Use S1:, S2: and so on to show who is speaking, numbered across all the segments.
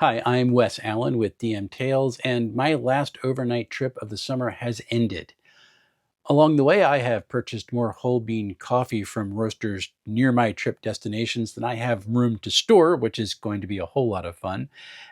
S1: Hi, I'm Wes Allen with DM Tales, and my last overnight trip of the summer has ended. Along the way, I have purchased more whole bean coffee from roasters near my trip destinations than I have room to store, which is going to be a whole lot of fun.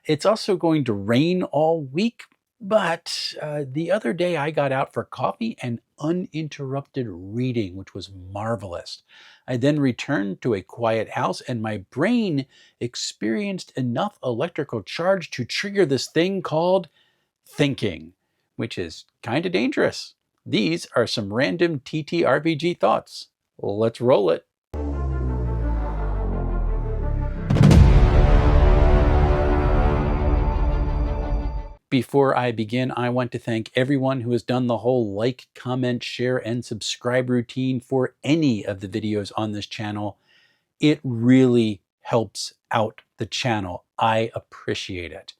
S1: It's also going to rain all week, but the other day I got out for coffee and uninterrupted reading, which was marvelous. I then returned to a quiet house, and my brain experienced enough electrical charge to trigger this thing called thinking, which is kind of dangerous. These are some random TTRPG thoughts. Let's roll it. Before I begin, I want to thank everyone who has done the whole like, comment, share, and subscribe routine for any of the videos on this channel. It really helps out the channel. I appreciate it.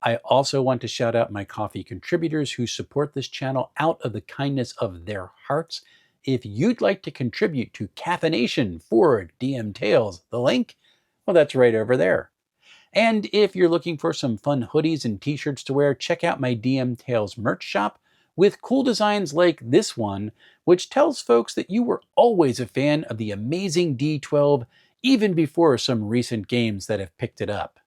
S1: I also want to shout out my coffee contributors who support this channel out of the kindness of their hearts. If you'd like to contribute to caffeination for DM Tales, the link, well, that's right over there. And if you're looking for some fun hoodies and t-shirts to wear, check out my DM Tales merch shop with cool designs like this one, which tells folks that you were always a fan of the amazing D12, even before some recent games that have picked it up.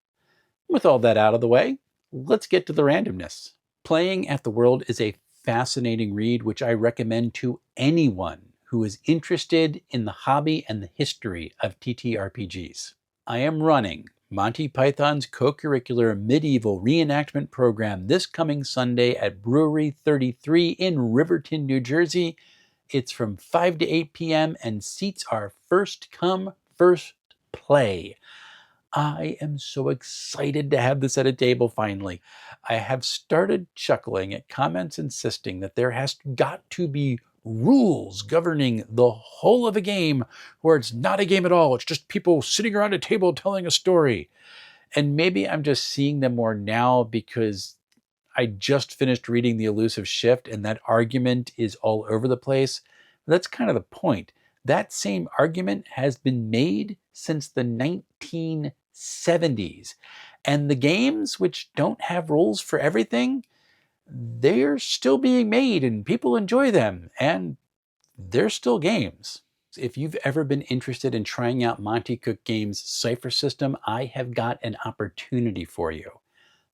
S1: With all that out of the way, let's get to the randomness. Playing at the World is a fascinating read, which I recommend to anyone who is interested in the hobby and the history of TTRPGs. I am running Monty Python's Cocurricular Medieval Reenactment program this coming Sunday at Brewery 33 in Riverton, New Jersey. It's from 5 to 8 p.m. and seats are first come, first play. I am so excited to have this at a table finally. I have started chuckling at comments insisting that there has got to be rules governing the whole of a game where it's not a game at all. It's just people sitting around a table telling a story. And maybe I'm just seeing them more now because I just finished reading The Elusive Shift and that argument is all over the place. That's kind of the point. That same argument has been made since the 1970s. And the games which don't have rules for everything, they're still being made and people enjoy them. And they're still games. If you've ever been interested in trying out Monty Cook Games' Cypher system, I have got an opportunity for you.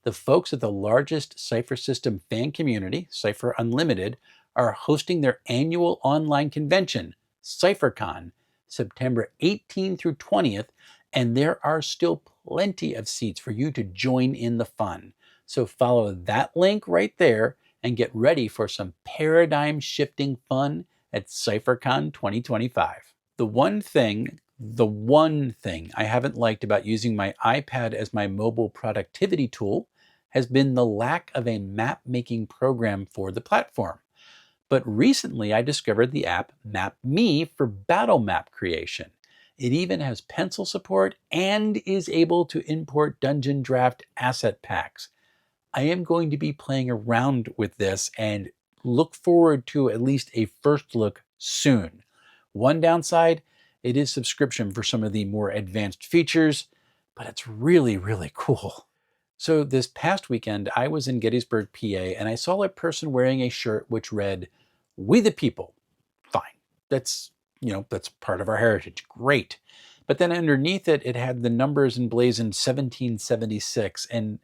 S1: The folks at the largest Cypher system fan community, Cypher Unlimited, are hosting their annual online convention, CypherCon, September 18th through 20th, and there are still plenty of seats for you to join in the fun. So follow that link right there and get ready for some paradigm-shifting fun at CypherCon 2025. The one thing I haven't liked about using my iPad as my mobile productivity tool has been the lack of a map-making program for the platform. But recently I discovered the app MapMe for battle map creation. It even has pencil support and is able to import Dungeon Draft asset packs. I am going to be playing around with this and look forward to at least a first look soon. One downside, it is subscription for some of the more advanced features, but it's really, really cool. So this past weekend, I was in Gettysburg, PA, and I saw a person wearing a shirt which read, "We the People." Fine. That's part of our heritage. Great. But then underneath it, it had the numbers emblazoned 1776, and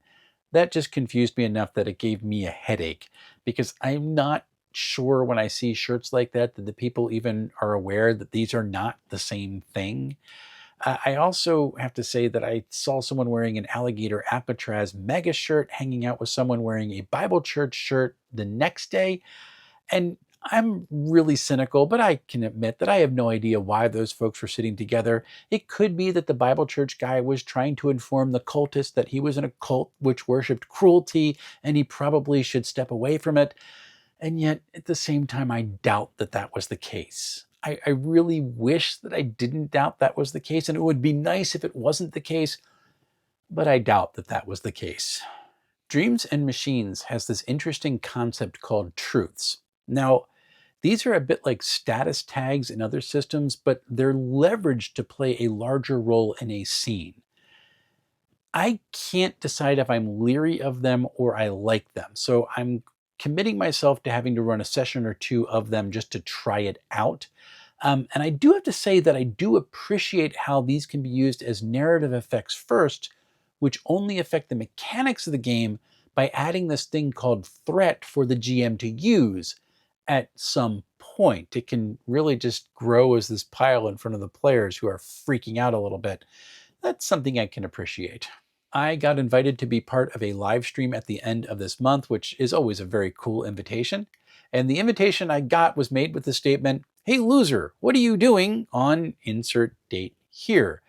S1: that just confused me enough that it gave me a headache, because I'm not sure when I see shirts like that the people even are aware that these are not the same thing. I also have to say that I saw someone wearing an Alligator Alcatraz mega shirt hanging out with someone wearing a Bible Church shirt the next day. And I'm really cynical, but I can admit that I have no idea why those folks were sitting together. It could be that the Bible Church guy was trying to inform the cultist that he was in a cult which worshipped cruelty and he probably should step away from it. And yet, at the same time, I doubt that that was the case. I really wish that I didn't doubt that was the case, and it would be nice if it wasn't the case, but I doubt that that was the case. Dreams and Machines has this interesting concept called truths. Now, these are a bit like status tags in other systems, but they're leveraged to play a larger role in a scene. I can't decide if I'm leery of them or I like them. So I'm committing myself to having to run a session or two of them just to try it out. And I do have to say that I do appreciate how these can be used as narrative effects first, which only affect the mechanics of the game by adding this thing called threat for the GM to use at some point. It can really just grow as this pile in front of the players who are freaking out a little bit. That's something I can appreciate. I got invited to be part of a live stream at the end of this month, which is always a very cool invitation. And the invitation I got was made with the statement, "Hey loser, what are you doing on insert date here?"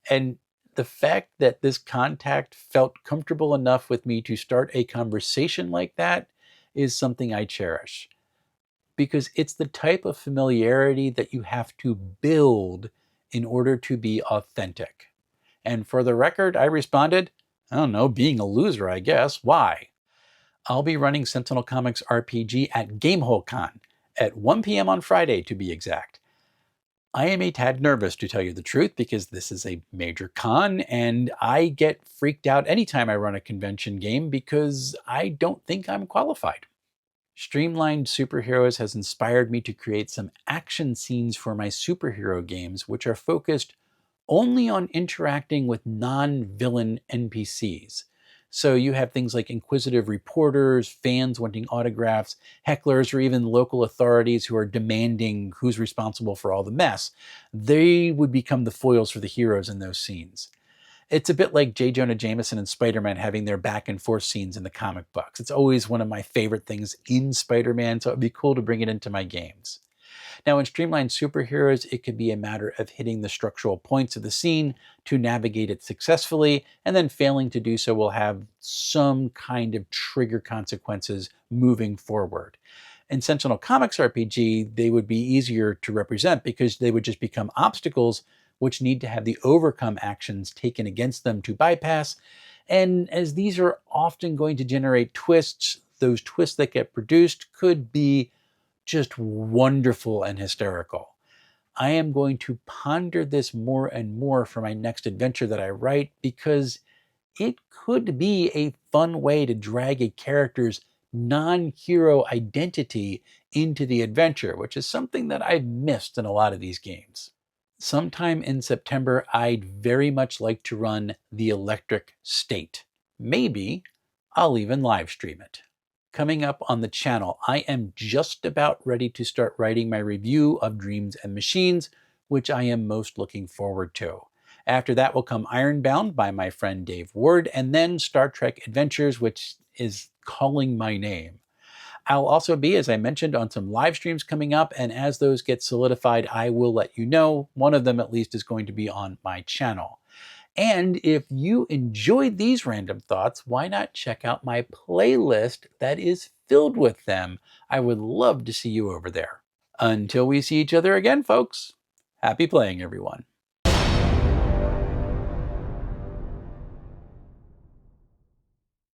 S1: And the fact that this contact felt comfortable enough with me to start a conversation like that is something I cherish. Because it's the type of familiarity that you have to build in order to be authentic. And for the record, I responded, I don't know, being a loser, I guess. Why? I'll be running Sentinel Comics RPG at Gamehole Con at 1 p.m. on Friday, to be exact. I am a tad nervous, to tell you the truth, because this is a major con, and I get freaked out anytime I run a convention game because I don't think I'm qualified. Streamlined Superheroes has inspired me to create some action scenes for my superhero games, which are focused only on interacting with non-villain NPCs. So you have things like inquisitive reporters, fans wanting autographs, hecklers, or even local authorities who are demanding who's responsible for all the mess. They would become the foils for the heroes in those scenes. It's a bit like J. Jonah Jameson and Spider-Man having their back and forth scenes in the comic books. It's always one of my favorite things in Spider-Man, so it'd be cool to bring it into my games. Now, in Streamlined Superheroes, it could be a matter of hitting the structural points of the scene to navigate it successfully, and then failing to do so will have some kind of trigger consequences moving forward. In Sentinel Comics RPG, they would be easier to represent because they would just become obstacles which need to have the overcome actions taken against them to bypass. And as these are often going to generate twists, those twists that get produced could be just wonderful and hysterical. I am going to ponder this more and more for my next adventure that I write because it could be a fun way to drag a character's non-hero identity into the adventure, which is something that I've missed in a lot of these games. Sometime in September, I'd very much like to run The Electric State. Maybe I'll even live stream it. Coming up on the channel, I am just about ready to start writing my review of Dreams and Machines, which I am most looking forward to. After that will come Ironbound by my friend Dave Ward, and then Star Trek Adventures, which is calling my name. I'll also be, as I mentioned, on some live streams coming up, and as those get solidified, I will let you know. One of them at least is going to be on my channel. And if you enjoyed these random thoughts, why not check out my playlist that is filled with them? I would love to see you over there. Until we see each other again, folks, happy playing, everyone.